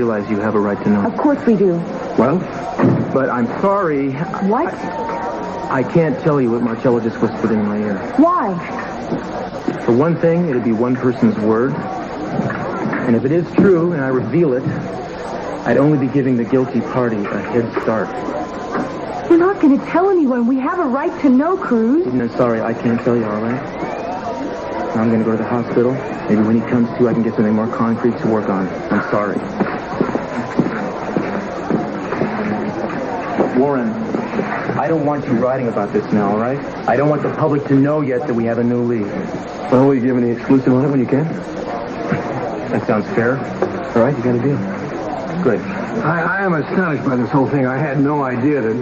realize you have a right to know. Of course we do. Well, but I'm sorry. What? I can't tell you what Marcello just whispered in my ear. Why? For one thing, it'd be one person's word. And if it is true and I reveal it, I'd only be giving the guilty party a head start. We're not going to tell anyone. We have a right to know, Cruz. I'm sorry, I can't tell you, all right? Now I'm going to go to the hospital. Maybe when he comes to, I can get something more concrete to work on. I'm sorry. Warren, I don't want you writing about this now, all right? I don't want the public to know yet that we have a new lead. Well, will you give me the exclusive on it when you can? That sounds fair. All right, you got a deal. Good. I am astonished by this whole thing. I had no idea that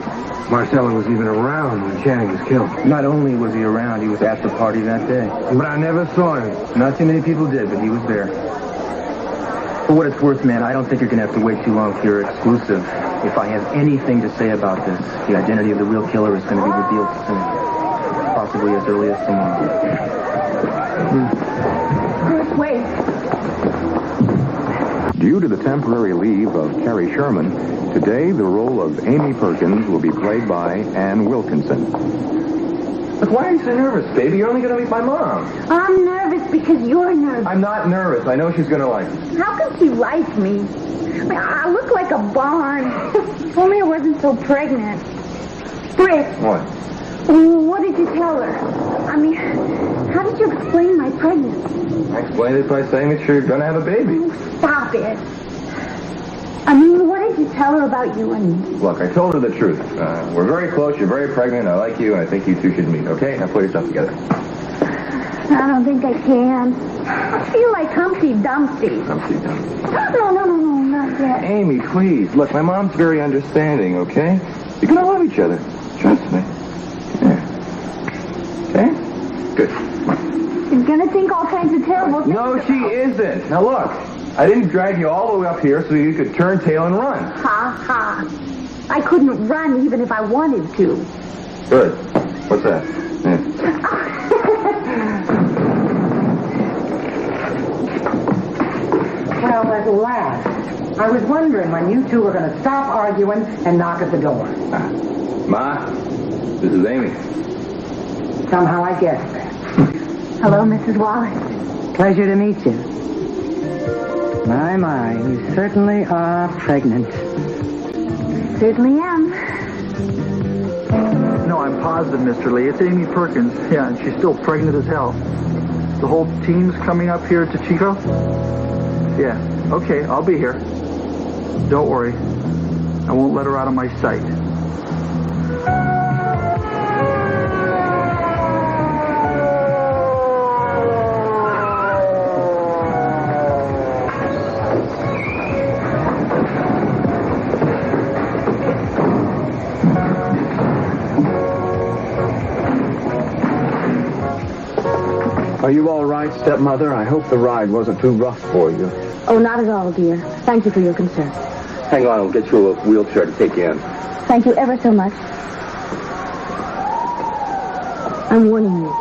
Marcello was even around when Channing was killed. Not only was he around, he was at the party that day. But I never saw him. Not too many people did, but he was there. For what it's worth, man, I don't think you're going to have to wait too long for your exclusive. If I have anything to say about this, the identity of the real killer is going to be revealed soon. Possibly as early as tomorrow. Wait. Due to the temporary leave of Carrie Sherman, today the role of Amy Perkins will be played by Ann Wilkinson. But why are you so nervous, baby? You're only going to meet my mom. I'm nervous because you're nervous. I'm not nervous. I know she's going to like me. How can she like me? I look like a barn. If only I wasn't so pregnant. Britt. What? What did you tell her? I mean, how did you explain my pregnancy? I explained it by saying that you're going to have a baby. Stop it. I mean, what did you tell her about you and me? Look, I told her the truth. We're very close. You're very pregnant. I like you, and I think you two should meet. Okay? Now put yourself together. I don't think I can. I feel like Humpty Dumpty. Humpty Dumpty. No, not yet. Amy, please. Look, my mom's very understanding, okay? You're going to love each other. Trust me. Yeah. Okay? Good. She's gonna think all kinds of terrible things. No, she isn't. Now look, I didn't drag you all the way up here so you could turn tail and run. Ha ha. I couldn't run even if I wanted to. Good. What's that? Yeah. Well, at last. I was wondering when you two were going to stop arguing and knock at the door. Ma, this is Amy. Somehow I guessed that. Hello, Mrs. Wallace. Pleasure to meet you. My, you certainly are pregnant. Certainly am. No, I'm positive, Mr. Lee. It's Amy Perkins. Yeah, and she's still pregnant as hell. The whole team's coming up here to Chico? Yeah. Okay, I'll be here. Don't worry. I won't let her out of my sight. Are you all right, stepmother? I hope the ride wasn't too rough for you. Oh, not at all, dear. Thank you for your concern. Hang on, I'll get you a wheelchair to take you in. Thank you ever so much. I'm warning you.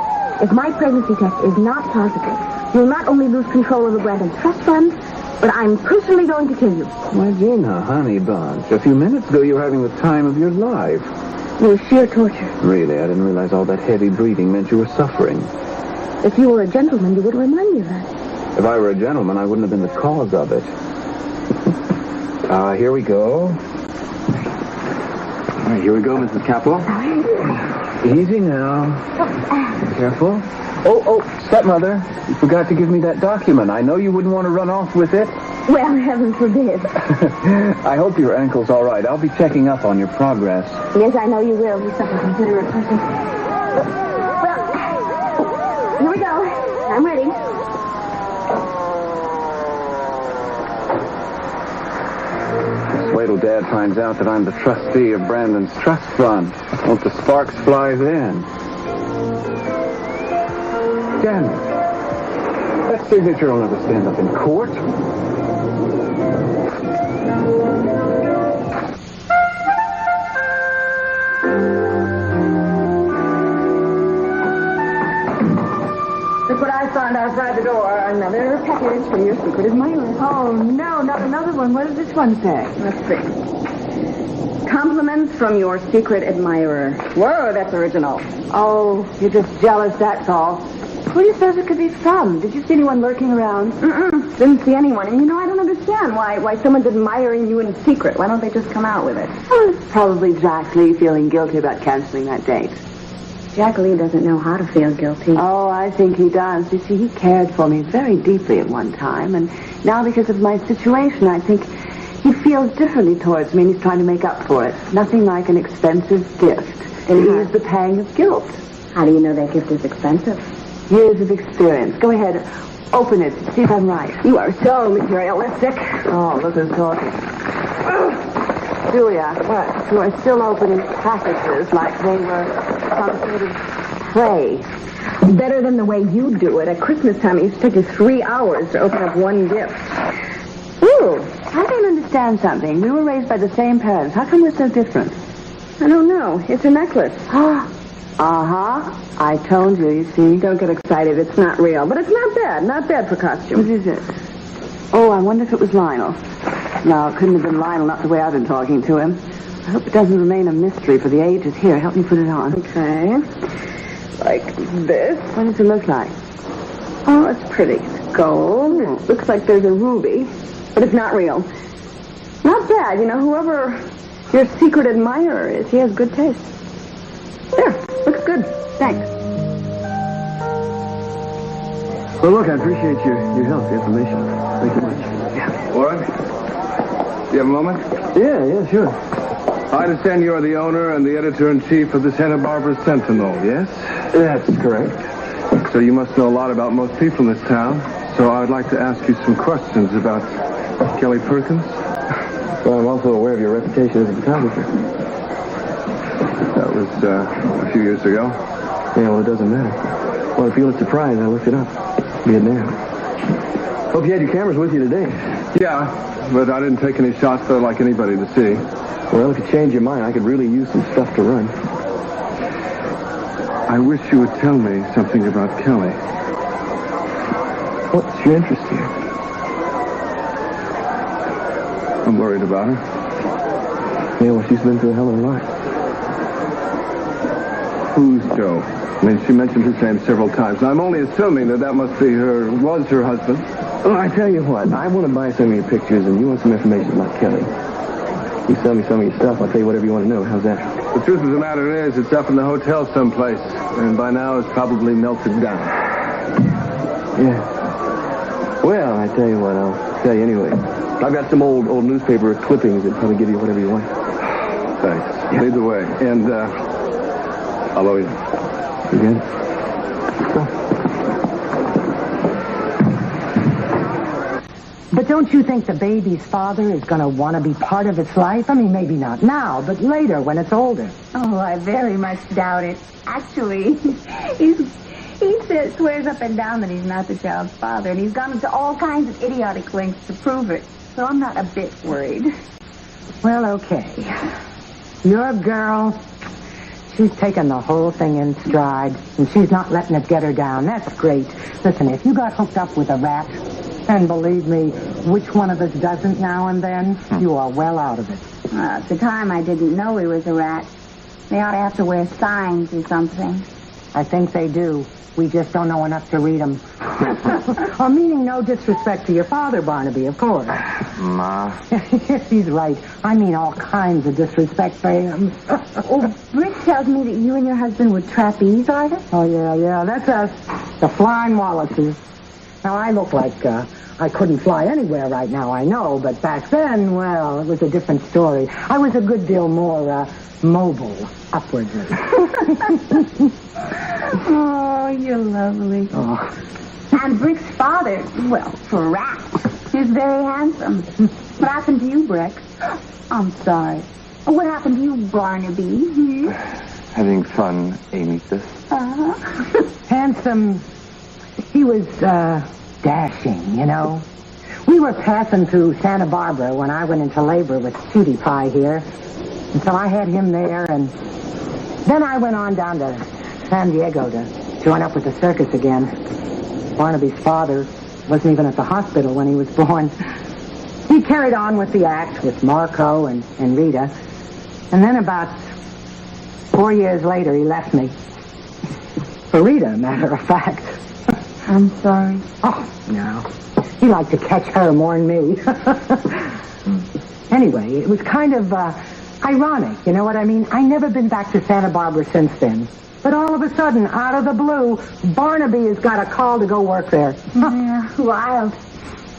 If my pregnancy test is not positive, you'll not only lose control of the Brandon Trust Fund, but I'm personally going to kill you. Why, Gina, honey bunch, a few minutes ago you were having the time of your life. It was sheer torture. Really, I didn't realize all that heavy breathing meant you were suffering. If you were a gentleman, you would remind me of that. If I were a gentleman, I wouldn't have been the cause of it. Here we go. All right, here we go, Mrs. Capel. Easy now. Careful. Oh, stepmother, you forgot to give me that document. I know you wouldn't want to run off with it. Well, heaven forbid. I hope your ankle's all right. I'll be checking up on your progress. Yes, I know you will. You're such a considerate person. Well, here we go. I'm ready. Wait till Dad finds out that I'm the trustee of Brandon's trust fund. Won't the sparks fly then? Damn it. That signature will never stand up in court. Look what I found outside the door. Another package from your secret admirer. Oh, no, not another one. What does this one say? Let's see. Compliments from your secret admirer. Whoa, that's original. Oh, you're just jealous, that's all. Who do you suppose it could be from? Did you see anyone lurking around? Didn't see anyone. And, I don't understand why someone's admiring you in secret. Why don't they just come out with it? Oh, it's probably Jack Lee feeling guilty about canceling that date. Jack Lee doesn't know how to feel guilty. Oh, I think he does. You see, he cared for me very deeply at one time, and now because of my situation, I think he feels differently towards me, and he's trying to make up for it. Nothing like an expensive gift. And he is the pang of guilt. How do you know that gift is expensive? Years of experience. Go ahead, open it, see if I'm right. You are so materialistic. Oh, look who's talking. Julia, what? You are still opening packages like they were some sort of prey. Better than the way you do it. At Christmas time, it used to take you 3 hours to open up one gift. Ooh, I don't understand something. We were raised by the same parents. How come we're so different? I don't know. It's a necklace. Uh-huh. I told you, you see. Don't get excited. It's not real. But it's not bad. Not bad for costume. What is it? Oh, I wonder if it was Lionel. No, it couldn't have been Lionel, not the way I've been talking to him. I hope it doesn't remain a mystery for the ages. Here, help me put it on. Okay. Like this. What does it look like? Oh, it's pretty. It's gold. It looks like there's a ruby. But it's not real. Not bad. Whoever your secret admirer is, he has good taste. There. Looks good. Thanks. Well, look, I appreciate your help, your information. Thank you much. Warren? Do you have a moment? Yeah, sure. I understand you are the owner and the editor-in-chief of the Santa Barbara Sentinel, yes? That's correct. So you must know a lot about most people in this town. So I would like to ask you some questions about Kelly Perkins. Well, I'm also aware of your reputation as a photographer. That was a few years ago. Yeah, well, it doesn't matter. Well, if you look surprised, I looked it up. Be it now. Hope you had your cameras with you today. Yeah, but I didn't take any shots that I'd like anybody to see. Well, if you change your mind, I could really use some stuff to run. I wish you would tell me something about Kelly. What's your interest here? I'm worried about her. Yeah, well, she's been through a hell of a lot. Who's Joe? I mean, she mentioned his name several times. I'm only assuming that was her husband. Well, I tell you what, I want to buy some of your pictures, and you want some information about Kelly. You sell me some of your stuff, I'll tell you whatever you want to know. How's that? The truth of the matter is, it's up in the hotel someplace, and by now it's probably melted down. Yeah. Well, I tell you what, I'll tell you anyway. I've got some old newspaper clippings that probably give you whatever you want. Thanks. Yeah. Lead the way. And, I'll owe you. You good? Go. But don't you think the baby's father is going to want to be part of its life? I mean, maybe not now, but later when it's older. Oh, I very much doubt it. Actually, he swears up and down that he's not the child's father, and he's gone into all kinds of idiotic lengths to prove it. So I'm not a bit worried. Well, okay. Your girl, she's taken the whole thing in stride, and she's not letting it get her down. That's great. Listen, if you got hooked up with a rat, and believe me, which one of us doesn't now and then, you are well out of it. At the time, I didn't know he was a rat. They ought to have to wear signs or something. I think they do. We just don't know enough to read them. Or meaning no disrespect to your father, Barnaby, of course. Ma. He's right. I mean all kinds of disrespect for him. Oh, Brick tells me that you and your husband were trapeze artists. Oh, yeah, that's us. The Flying Wallaces. Now, I look like I couldn't fly anywhere right now, I know, but back then, well, it was a different story. I was a good deal more mobile upwardly. Oh, you're lovely. Oh. And Brick's father, well, for a rat, is very handsome. What happened to you, Brick? I'm sorry. What happened to you, Barnaby? Having fun, Amy, sis. Handsome. He was, dashing, you know. We were passing through Santa Barbara when I went into labor with Cutie Pie here. And so I had him there, and then I went on down to San Diego to join up with the circus again. Barnaby's father wasn't even at the hospital when he was born. He carried on with the act with Marco and Rita. And then about 4 years later, he left me. For Rita, matter of fact. I'm sorry. Oh, no. He liked to catch her more than me. Anyway, it was kind of ironic, you know what I mean? I never been back to Santa Barbara since then. But all of a sudden, out of the blue, Barnaby has got a call to go work there. Yeah, wild.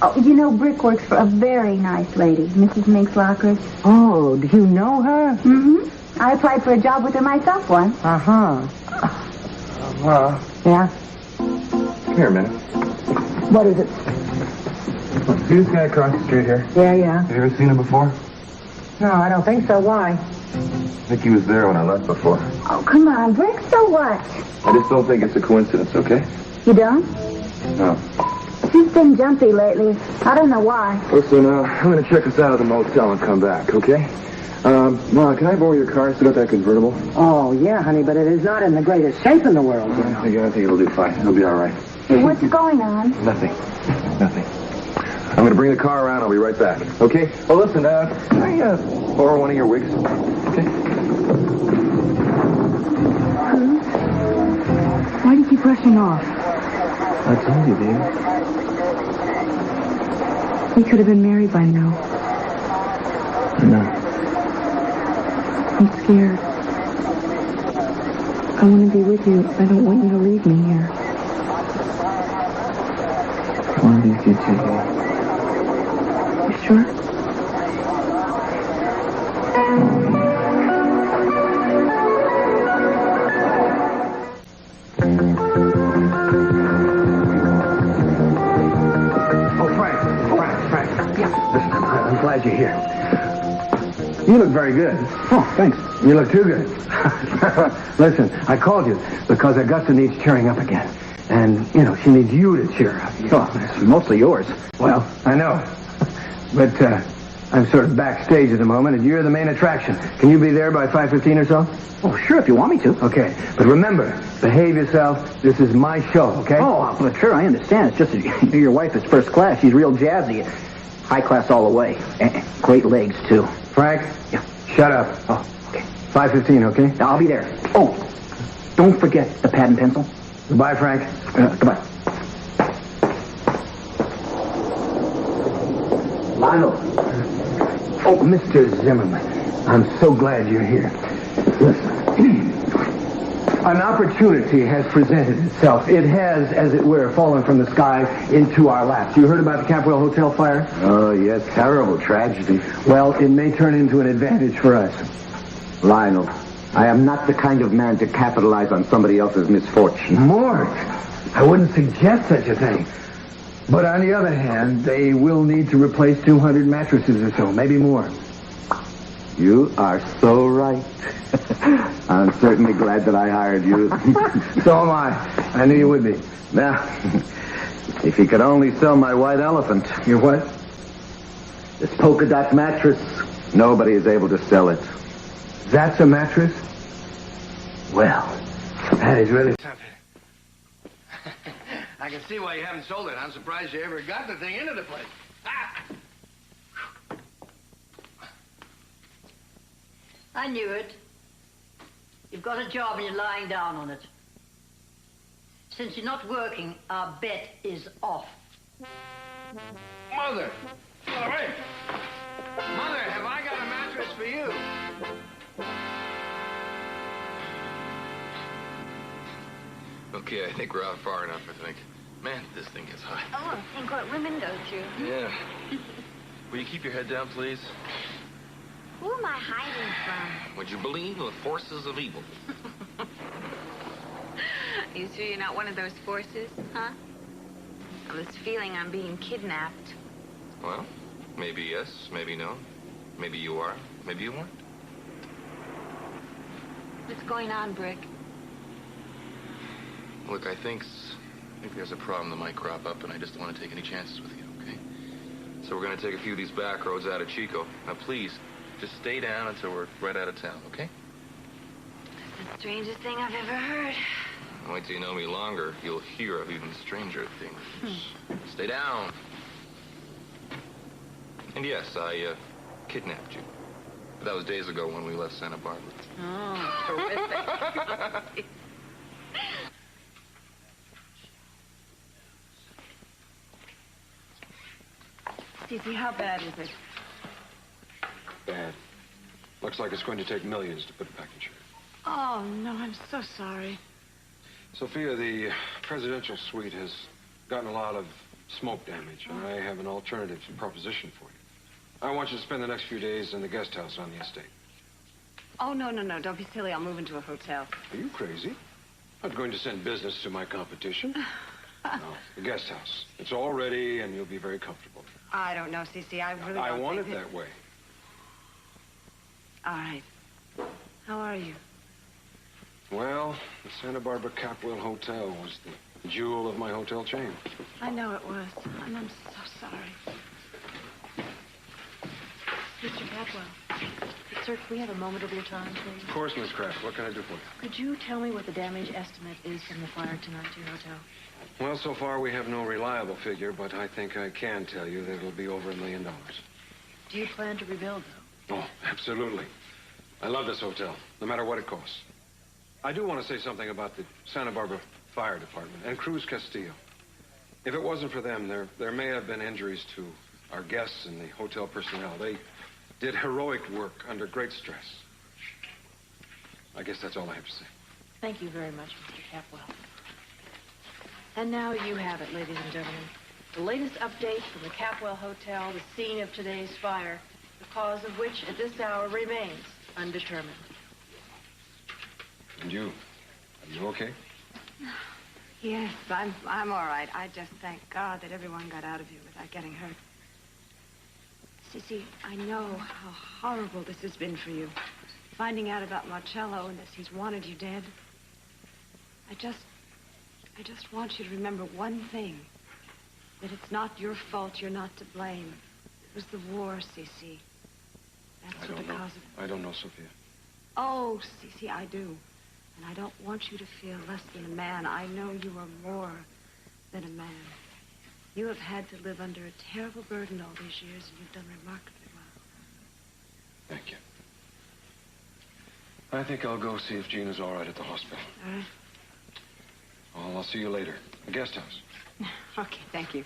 Oh, you know, Brick works for a very nice lady, Mrs. Minx Lockridge. Oh, do you know her? Mm-hmm. I applied for a job with her myself once. Uh-huh. Ma, Yeah? come here a minute. What is it? See this guy across the street here? Yeah. Have you ever seen him before? No, I don't think so. Why? I think he was there when I left before. Oh, come on, Brick, so what? I just don't think it's a coincidence, okay? You don't? No. She's been jumpy lately. I don't know why. Listen, I'm going to check us out of the motel and come back, okay? Ma, can I borrow your car? Still got that convertible? Oh, yeah, honey, but it is not in the greatest shape in the world, you know. I think it'll do fine. It'll be all right. Hey, what's going on? Nothing. I'm going to bring the car around. I'll be right back. Okay? Oh, listen, can I borrow one of your wigs? Okay? Why do you keep rushing off? I told you, babe. We could have been married by now. I know. I'm scared. I want to be with you. I don't want you to leave me here. I want to be with you too, babe. You sure? I'm glad you're here. You look very good. Oh, thanks. You look too good. Listen, I called you because Augusta needs cheering up again. And, you know, she needs you to cheer up. Oh, it's mostly yours. Well, I know. But I'm sort of backstage at the moment, and you're the main attraction. Can you be there by 5:15 or so? Oh, sure, if you want me to. Okay. But remember, behave yourself. This is my show, okay? Oh, well, sure, I understand. It's just that your wife is first class. She's real jazzy. High class all the way. And great legs, too. Frank? Yeah. Shut up. Oh, okay. 5:15, okay? I'll be there. Oh, don't forget the pad and pencil. Goodbye, Frank. Goodbye. Lionel. Oh, Mr. Zimmerman, I'm so glad you're here. Listen, an opportunity has presented itself. It has, as it were, fallen from the sky into our laps. You heard about the Caporal Hotel fire? Oh, yes, terrible tragedy. Well, it may turn into an advantage for us. Lionel, I am not the kind of man to capitalize on somebody else's misfortune. Mort, I wouldn't suggest such a thing. But on the other hand, they will need to replace 200 mattresses or so, maybe more. You are so right. I'm certainly glad that I hired you. So am I. I knew you would be. Now, if you could only sell my white elephant. Your what? This polka dot mattress, nobody is able to sell it. That's a mattress? Well, that is really something. I can see why you haven't sold it. I'm surprised you ever got the thing into the place. Ah! I knew it. You've got a job and you're lying down on it. Since you're not working, our bet is off. Mother! All right. Mother, have I got a mattress for you? Okay, I think we're out far enough, I think. Man, this thing gets hot. Oh, think what women go through. Yeah. Will you keep your head down, please? Who am I hiding from? Would you believe in the forces of evil? You sure you're not one of those forces, huh? I was feeling I'm being kidnapped. Well, maybe yes, maybe no. Maybe you are, maybe you weren't. What's going on, Brick? Look, I think there's a problem that might crop up, and I just don't want to take any chances with you, okay? So we're going to take a few of these back roads out of Chico. Now, please, just stay down until we're right out of town, okay? That's the strangest thing I've ever heard. Wait till you know me longer. You'll hear of even stranger things. Stay down. And yes, I kidnapped you. But that was days ago when we left Santa Barbara. Oh, terrific. Cece, how bad is it? Bad. Looks like it's going to take millions to put it back in shape. Oh, no, I'm so sorry. Sophia, the presidential suite has gotten a lot of smoke damage, and I have an alternative proposition for you. I want you to spend the next few days in the guest house on the estate. Oh, no, don't be silly. I'll move into a hotel. Are you crazy? I'm going to send business to my competition. No, the guest house. It's all ready, and you'll be very comfortable. I don't know, Cece. I really I don't want it think that way. All right. How are you? Well, the Santa Barbara Capwell Hotel was the jewel of my hotel chain. I know it was, and I'm so sorry. Mr. Capwell, sir, can we have a moment of your time, please? Of course, Miss Kraft. What can I do for you? Could you tell me what the damage estimate is from the fire tonight to your hotel? Well, so far we have no reliable figure, but I think I can tell you that it'll be over $1 million. Do you plan to rebuild, though? Oh, absolutely. I love this hotel, no matter what it costs. I do want to say something about the Santa Barbara Fire Department and Cruz Castillo. If it wasn't for them, there may have been injuries to our guests and the hotel personnel. They did heroic work under great stress. I guess that's all I have to say. Thank you very much, Mr. Capwell. And now you have it, ladies and gentlemen. The latest update from the Capwell Hotel, the scene of today's fire, the cause of which at this hour remains undetermined. And you? Are you okay? Yes, I'm all right. I just thank God that everyone got out of here without getting hurt. Cece, I know how horrible this has been for you. Finding out about Marcello and that he's wanted you dead. I just want you to remember one thing. That it's not your fault. You're not to blame. It was the war, Cece. That's what the cause of... I don't know, Sophia. Oh, Cece, I do. And I don't want you to feel less than a man. I know you are more than a man. You have had to live under a terrible burden all these years, and you've done remarkably well. Thank you. I think I'll go see if Gina's all right at the hospital. All right. Well, I'll see you later. The guest house. Okay, thank you.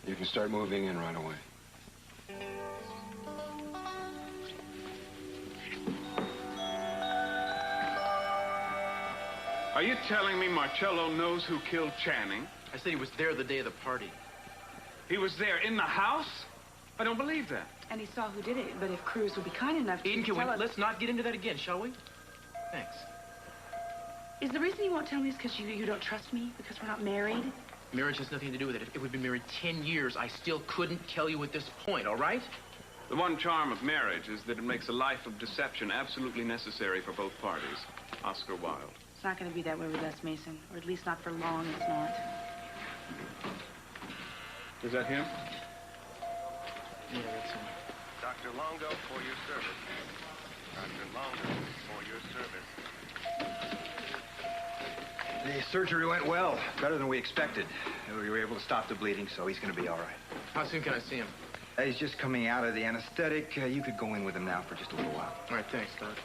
You can start moving in right away. Are you telling me Marcello knows who killed Channing? I said he was there the day of the party. He was there in the house? I don't believe that. And he saw who did it, but if Cruz would be kind enough to Eden, tell us... let's not get into that again, shall we? Thanks. Is the reason you won't tell me is because you don't trust me? Because we're not married? Marriage has nothing to do with it. If we've been married 10 years, I still couldn't tell you at this point, all right? The one charm of marriage is that it makes a life of deception absolutely necessary for both parties. Oscar Wilde. It's not going to be that way with us, Mason. Or at least not for long, it's not. Is that him? Yeah, that's him. Dr. Longo for your service. Dr. Longo for your service. The surgery went well, better than we expected. We were able to stop the bleeding, so he's going to be all right. How soon can I see him? He's just coming out of the anesthetic. You could go in with him now for just a little while. All right, thanks, Doc.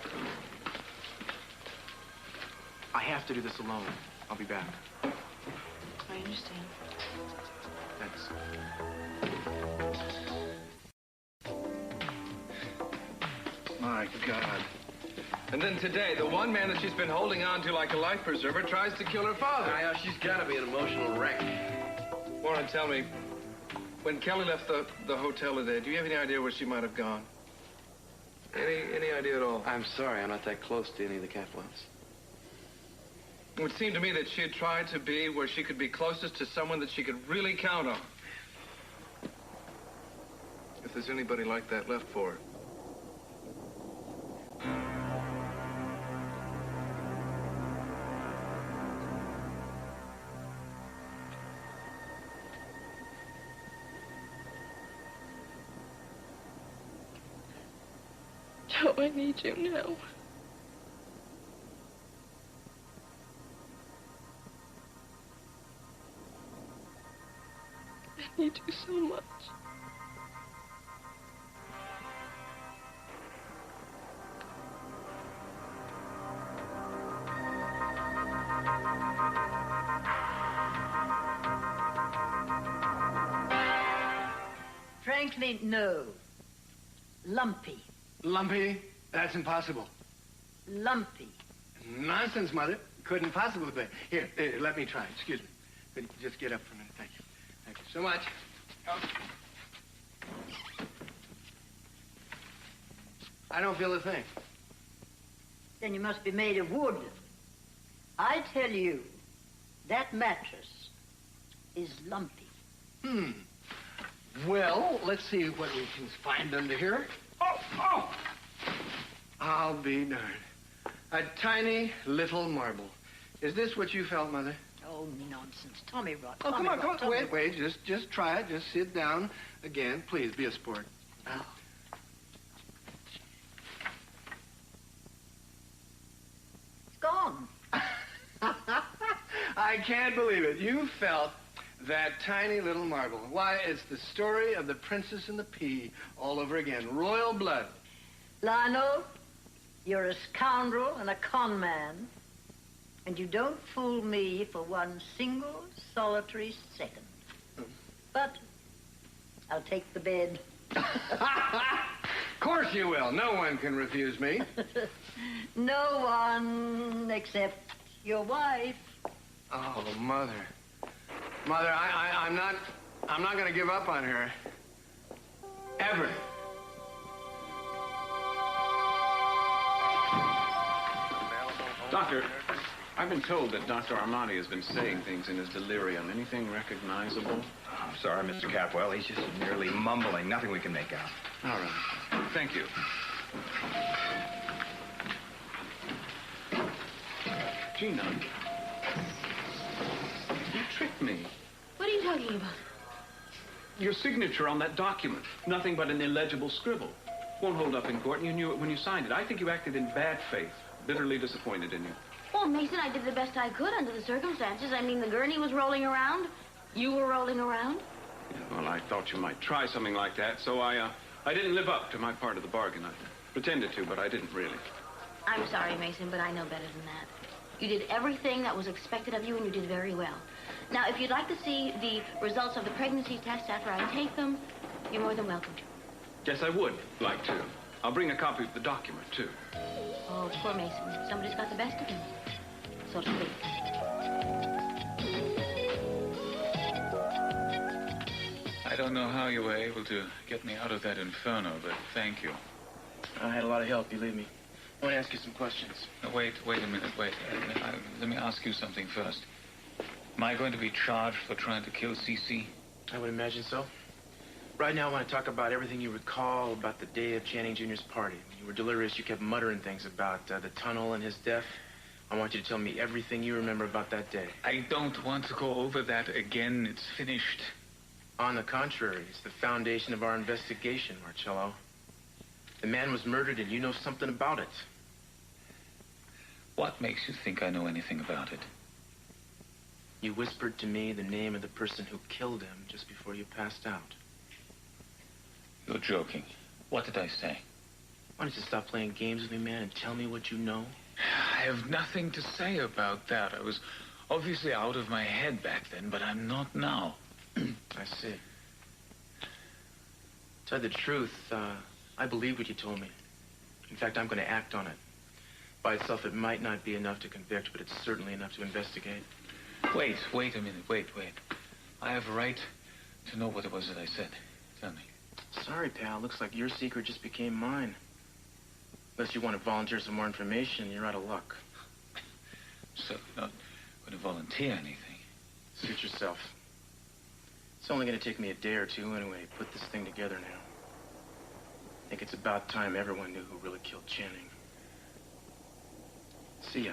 I have to do this alone. I'll be back. I understand. Thanks. My God. And then today, the one man that she's been holding on to like a life preserver tries to kill her father. She's got to be an emotional wreck. Warren, tell me, when Kelly left the hotel today, do you have any idea where she might have gone? Any idea at all? I'm sorry, I'm not that close to any of the Capwells. It would seem to me that she had tried to be where she could be closest to someone that she could really count on. If there's anybody like that left for her. Joe, I need you now. I need you so much. Frankly, no. Lumpy. Lumpy? That's impossible. Lumpy. Nonsense, Mother. Couldn't possibly be. Here, let me try. Excuse me. Could you just get up for a minute? Thank you. Thank you so much. Oh. I don't feel a thing. Then you must be made of wood. I tell you, that mattress is lumpy. Well, let's see what we can find under here. Oh! I'll be darned. A tiny little marble. Is this what you felt, Mother? Oh, nonsense. Tommy rot. Oh, come on. Tommy Wait. Just try it. Just sit down again. Please, be a sport. Oh. It's gone. I can't believe it. You felt that tiny little marble. Why, it's the story of the Princess and the Pea all over again. Royal blood. Lionel, you're a scoundrel and a con man. And you don't fool me for one single solitary second. But I'll take the bed. Of course you will. No one can refuse me. No one except your wife. Oh, Mother. Mother, I'm not going to give up on her. Ever. Doctor, I've been told that Dr. Armani has been saying things in his delirium. Anything recognizable? I'm sorry, Mr. Capwell. He's just merely mumbling. Nothing we can make out. All right. Thank you. Gina, you tricked me. What are you talking about? Your signature on that document. Nothing but an illegible scribble. Won't hold up in court, and you knew it when you signed it. I think you acted in bad faith. Bitterly disappointed in you. Well, Mason, I did the best I could under the circumstances. I mean, the gurney was rolling around. You were rolling around. Yeah, well, I thought you might try something like that, so I didn't live up to my part of the bargain. I pretended to, but I didn't really. I'm sorry, Mason, but I know better than that. You did everything that was expected of you, and you did very well. Now, if you'd like to see the results of the pregnancy test after I take them, you're more than welcome to. Yes, I would like to. I'll bring a copy of the document, too. Oh, poor Mason. Somebody's got the best of him, so to speak. I don't know how you were able to get me out of that inferno, but thank you. I had a lot of help, believe me. I want to ask you some questions. Wait a minute, wait. Let me ask you something first. Am I going to be charged for trying to kill Cece? I would imagine so. Right now, I want to talk about everything you recall about the day of Channing Jr.'s party. When you were delirious, you kept muttering things about the tunnel and his death. I want you to tell me everything you remember about that day. I don't want to go over that again. It's finished. On the contrary, it's the foundation of our investigation, Marcello. The man was murdered, and you know something about it. What makes you think I know anything about it? You whispered to me the name of the person who killed him just before you passed out. You're joking. What did I say? Why don't you stop playing games with me, man, and tell me what you know? I have nothing to say about that. I was obviously out of my head back then, but I'm not now. I see. To tell you the truth, I believe what you told me. In fact, I'm going to act on it. By itself, it might not be enough to convict, but it's certainly enough to investigate. Wait a minute. Wait. I have a right to know what it was that I said. Tell me. Sorry, pal. Looks like your secret just became mine. Unless you want to volunteer some more information, you're out of luck. So you're not going to volunteer anything? Suit yourself. It's only going to take me a day or two anyway. Put this thing together now. I think it's about time everyone knew who really killed Channing. See ya.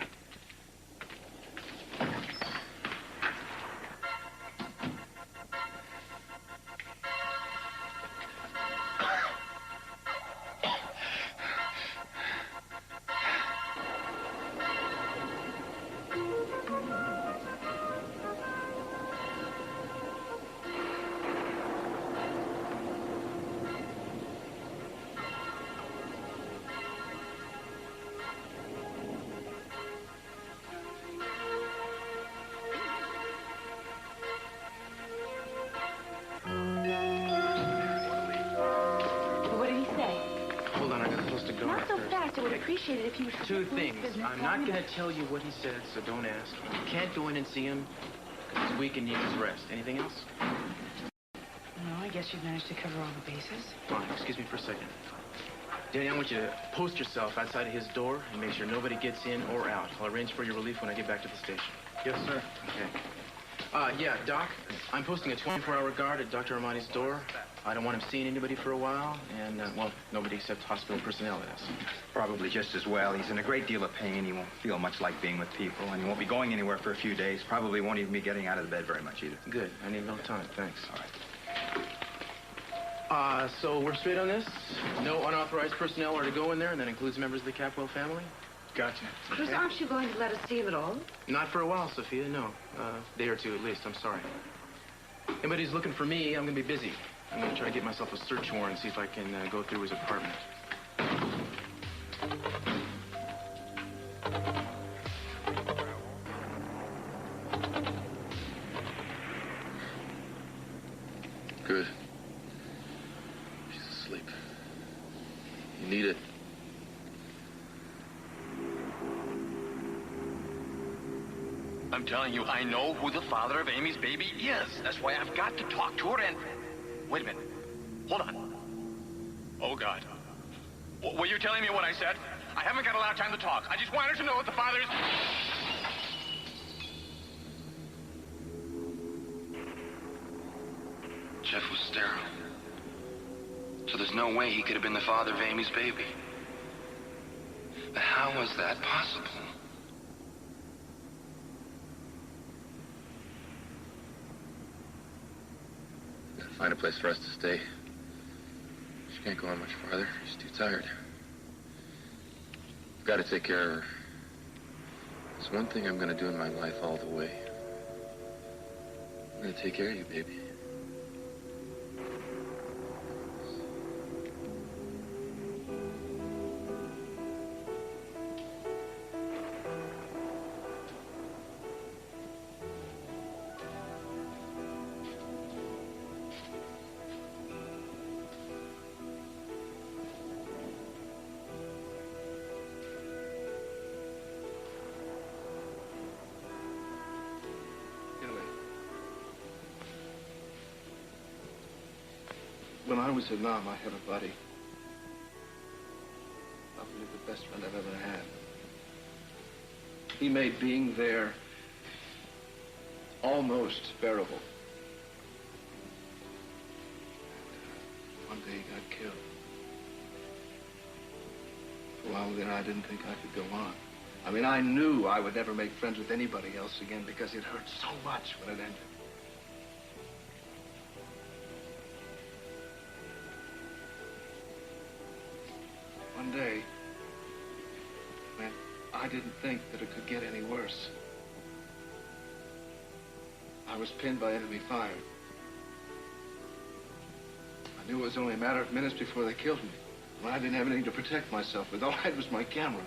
appreciate it if you would... Two things. I'm not going to tell you what he said, so don't ask. You can't go in and see him because he's weak and needs his rest. Anything else? No, I guess you've managed to cover all the bases. Fine, excuse me for a second. Danny, I want you to post yourself outside of his door and make sure nobody gets in or out. I'll arrange for your relief when I get back to the station. Yes, sir. Okay. Yeah, Doc, I'm posting a 24-hour guard at Dr. Armani's door. I don't want him seeing anybody for a while, and, well, nobody except hospital personnel is. Probably just as well. He's in a great deal of pain. He won't feel much like being with people, and he won't be going anywhere for a few days. Probably won't even be getting out of the bed very much either. Good. I need no time. Thanks. All right. So we're straight on this? No unauthorized personnel are to go in there, and that includes members of the Capwell family? Gotcha. Cruz, aren't you going to let us see him at all? Not for a while, Sophia, no. Day or two at least, I'm sorry. Anybody's looking for me, I'm going to be busy. I'm going to try to get myself a search warrant and see if I can go through his apartment. Good. She's asleep. You need it. I'm telling you, I know who the father of Amy's baby is. That's why I've got to talk to her and... Wait a minute. Hold on. Oh, God. Were you telling me what I said? I haven't got a lot of time to talk. I just wanted to know what the father is... Jeff was sterile. So there's no way he could have been the father of Amy's baby. But how was that possible? Gotta find a place for us to stay. She can't go on much farther. She's too tired. I've got to take care of her. There's one thing I'm gonna do in my life all the way. I'm gonna take care of you, baby. When I was in Nam, I had a buddy. Probably the best friend I've ever had. He made being there almost bearable. One day he got killed. For a while there, I didn't think I could go on. I mean, I knew I would never make friends with anybody else again because it hurt so much when it ended. One day, when I didn't think that it could get any worse, I was pinned by enemy fire. I knew it was only a matter of minutes before they killed me. When I didn't have anything to protect myself with. All I had was my camera.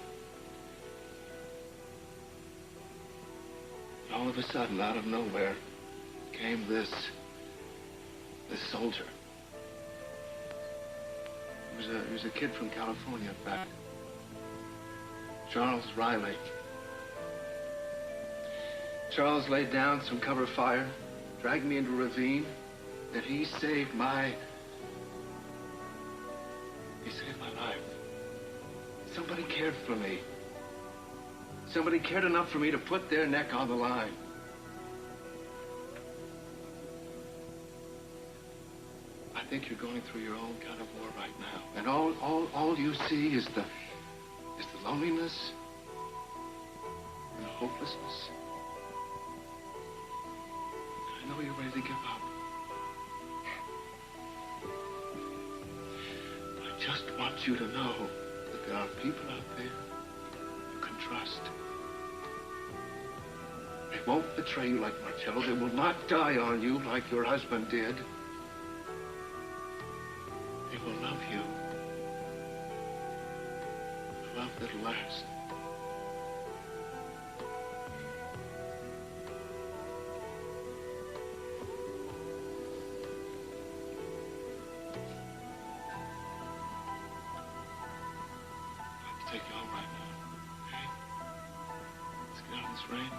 And all of a sudden, out of nowhere, came this soldier. He was a kid from California back. Charles Riley. Charles laid down some cover fire, dragged me into a ravine, and he saved my life. Somebody cared for me. Somebody cared enough for me to put their neck on the line. I think you're going through your own kind of war right now. And all you see is the loneliness and the hopelessness. I know you're ready to give up. But I just want you to know that there are people out there you can trust. They won't betray you like Marcello. They will not die on you like your husband did. They will love you. A love that'll last. I'd like to take you home right now. That's right.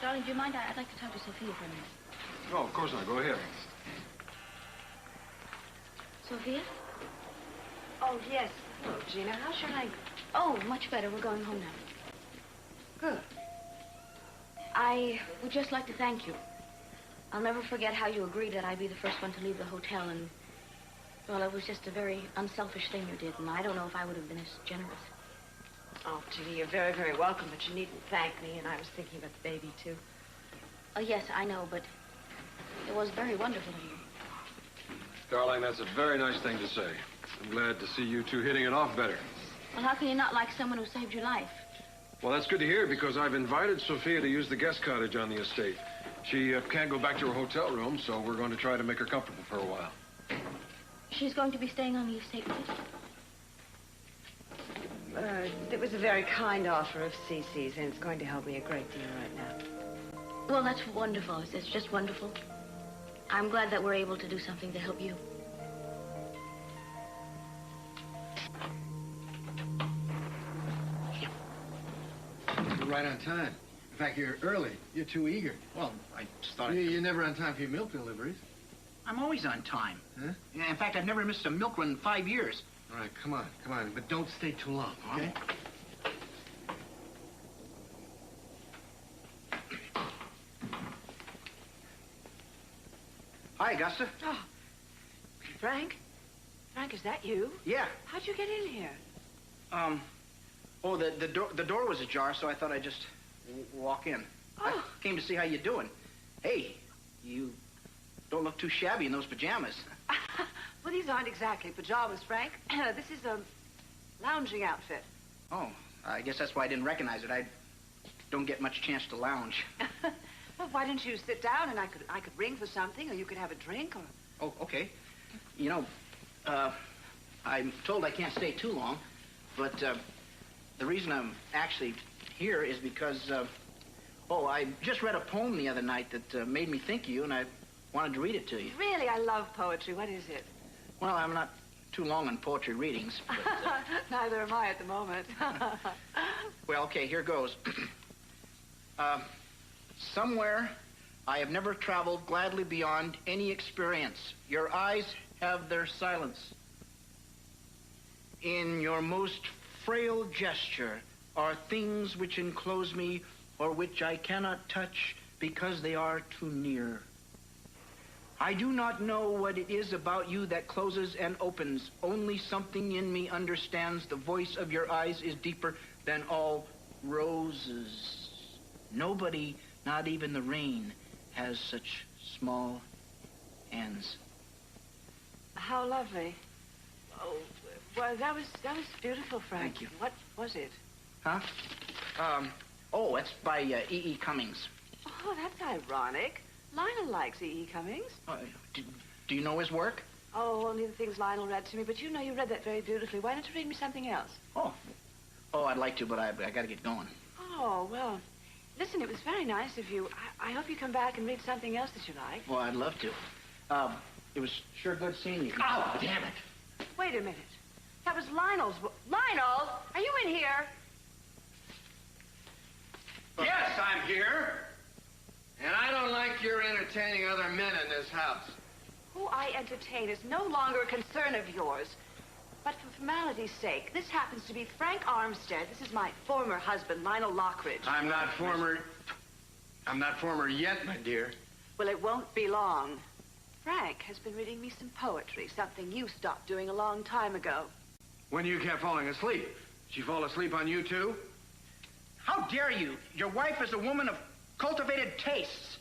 Darling, do you mind? I'd like to talk to Sophia for a minute. Oh, of course not. Go ahead. Sophia? Oh, yes. Hello, Gina. How's your leg? Oh, much better. We're going home now. Good. I would just like to thank you. I'll never forget how you agreed that I'd be the first one to leave the hotel, and, well, it was just a very unselfish thing you did, and I don't know if I would have been as generous. Oh, Ginny, you're very, very welcome, but you needn't thank me, and I was thinking about the baby, too. Oh, yes, I know, but it was very wonderful of you. Darling, that's a very nice thing to say. I'm glad to see you two hitting it off better. Well, how can you not like someone who saved your life? Well, that's good to hear, because I've invited Sophia to use the guest cottage on the estate. She can't go back to her hotel room, so we're going to try to make her comfortable for a while. She's going to be staying on the estate with you? It was a very kind offer of Cece's, and it's going to help me a great deal right now. Well, that's wonderful. It's just wonderful. I'm glad that we're able to do something to help you. You're right on time. In fact, you're early. You're too eager. Well, I thought... You're never on time for your milk deliveries. I'm always on time. Huh? In fact, I've never missed a milk run in 5 years. All right, come on. But don't stay too long, okay? Hi, Augusta. Oh, Frank? Frank, is that you? Yeah. How'd you get in here? The door was ajar, so I thought I'd just walk in. Oh. I came to see how you're doing. Hey, you don't look too shabby in those pajamas. Well, these aren't exactly pajamas, Frank. This is a lounging outfit. Oh, I guess that's why I didn't recognize it. I don't get much chance to lounge. Well, why didn't you sit down and I could ring for something, or you could have a drink, or... Oh, okay. You know, I'm told I can't stay too long, but the reason I'm actually here is because, I just read a poem the other night that made me think of you, and I wanted to read it to you. Really, I love poetry. What is it? Well, I'm not too long on poetry readings, but... Neither am I at the moment. Well, okay, here goes. Somewhere I have never traveled gladly beyond any experience. Your eyes have their silence. In your most frail gesture are things which enclose me or which I cannot touch because they are too near. I do not know what it is about you that closes and opens. Only something in me understands the voice of your eyes is deeper than all roses. Nobody, not even the rain, has such small hands. How lovely. Oh, well, that was beautiful, Frank. Thank you. What was it? Huh? It's by E.E. Cummings. Oh, that's ironic. Lionel likes E.E. Cummings. Do you know his work? Oh, only the things Lionel read to me, but you know you read that very beautifully. Why don't you read me something else? Oh, I'd like to, but I got to get going. Oh, well, listen, it was very nice of you. I hope you come back and read something else that you like. Well, I'd love to. It was sure good seeing you. Oh, damn it. Wait a minute. That was Lionel's... Lionel, are you in here? Yes, I'm here. And I don't like your entertaining other men in this house. Who I entertain is no longer a concern of yours. But for formality's sake, this happens to be Frank Armstead. This is my former husband, Lionel Lockridge. I'm not former yet, my dear. Well, it won't be long. Frank has been reading me some poetry, something you stopped doing a long time ago. When you kept falling asleep. She fall asleep on you, too? How dare you? Your wife is a woman of cultivated tastes.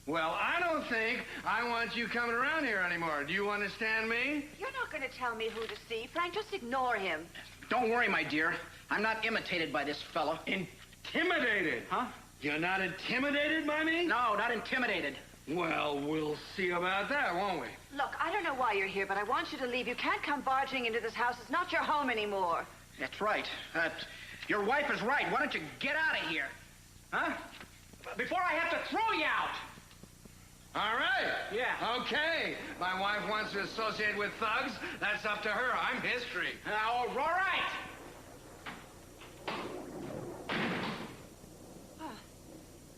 Well, I don't think I want you coming around here anymore. Do you understand me? You're not going to tell me who to see, Frank. Just ignore him. Don't worry, my dear. I'm not imitated by this fellow. Intimidated? Huh? You're not intimidated by me? No, not intimidated. Well, we'll see about that, won't we? Look, I don't know why you're here, but I want you to leave. You can't come barging into this house. It's not your home anymore. That's right. Your wife is right. Why don't you get out of here? Huh? Before I have to throw you out. All right. Yeah. Okay. My wife wants to associate with thugs. That's up to her. I'm history. All right. Oh,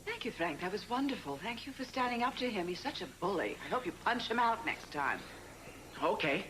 thank you, Frank. That was wonderful. Thank you for standing up to him. He's such a bully. I hope you punch him out next time. Okay.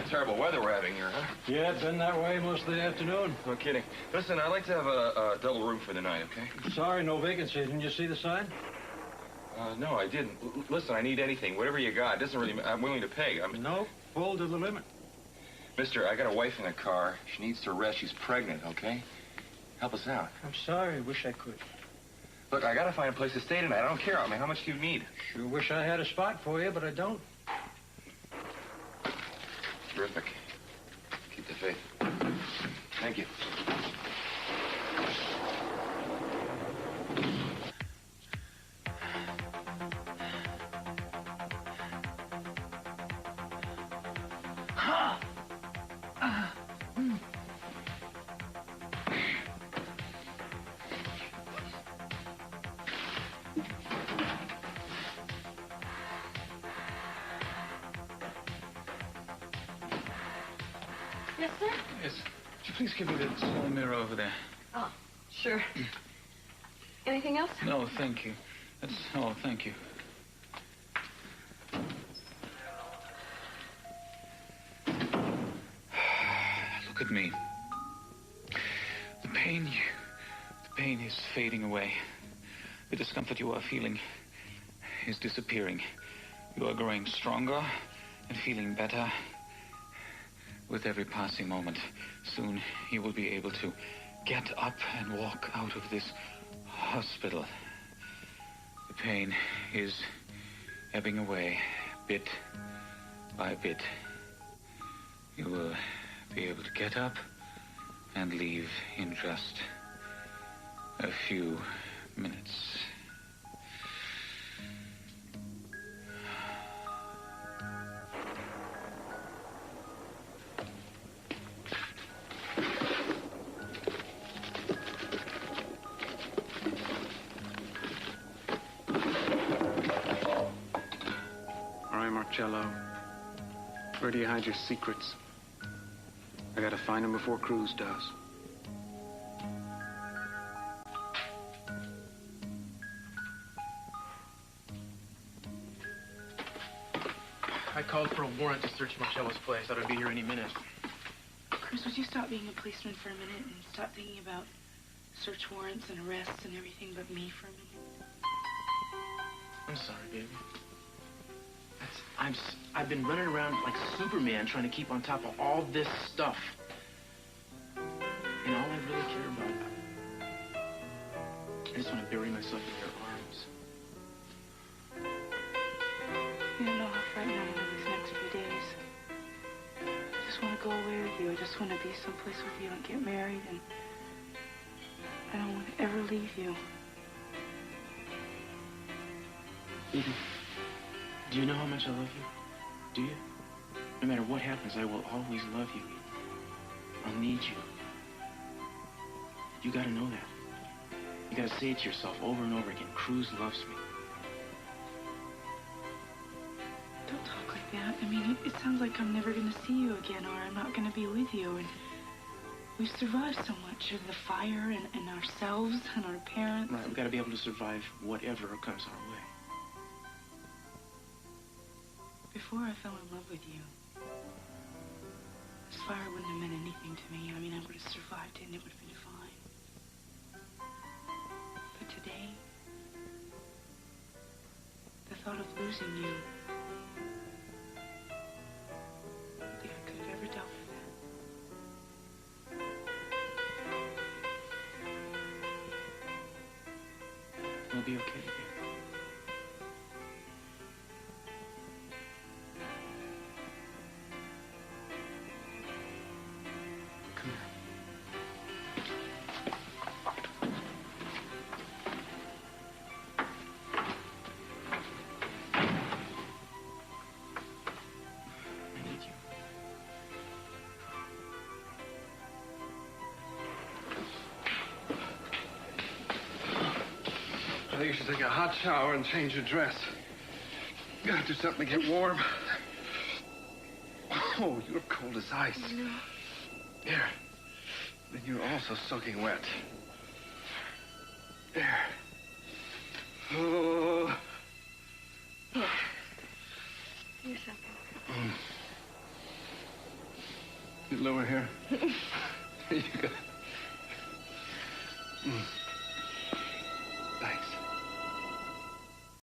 Terrible weather we're having here, huh? Yeah, been that way most of the afternoon. No kidding. Listen, I'd like to have a double room for the night, okay? Sorry, no vacancy. Didn't you see the sign? No, I didn't. Listen, I need anything. Whatever you got. It doesn't really... I'm willing to pay. No, full to the limit. Mister, I got a wife in the car. She needs to rest. She's pregnant, okay? Help us out. I'm sorry. Wish I could. Look, I gotta find a place to stay tonight. I don't care. I mean, how much do you need? Sure wish I had a spot for you, but I don't. Terrific. Keep the faith. Thank you. Yes, sir? Yes. Would you please give me the small mirror over there? Oh, sure. Anything else? No, thank you. That's all, thank you. Look at me. The pain is fading away. The discomfort you are feeling is disappearing. You are growing stronger and feeling better with every passing moment. Soon you will be able to get up and walk out of this hospital. The pain is ebbing away bit by bit. You will be able to get up and leave in just a few minutes. Marcello, where do you hide your secrets? I gotta find them before Cruz does. I called for a warrant to search Marcello's place. Thought I'd be here any minute. Cruz, would you stop being a policeman for a minute and stop thinking about search warrants and arrests and everything but me for a minute? I'm sorry, baby. I've been running around like Superman trying to keep on top of all this stuff. And all I really care about, I just want to bury myself in your arms. You don't know how frightened I am of these next few days. I just want to go away with you. I just want to be someplace with you and get married, and I don't want to ever leave you. Baby, do you know how much I love you? Do you? No matter what happens, I will always love you. I'll need you. You gotta know that. You gotta say it to yourself over and over again. Cruz loves me. Don't talk like that. I mean, it sounds like I'm never gonna see you again, or I'm not gonna be with you. And we've survived so much of the fire and ourselves and our parents. Right, we gotta be able to survive whatever comes our way. Before I fell in love with you, this fire wouldn't have meant anything to me. I mean, I would have survived it and it would have been fine. But today, the thought of losing you, I don't think I could have ever dealt with that. We'll be okay together. I think you should take a hot shower and change your dress. You gotta do something to get warm. Oh, you're cold as ice. No. Here. Then you're also soaking wet. There. Oh. Here. Here's something. Get lower here. You got.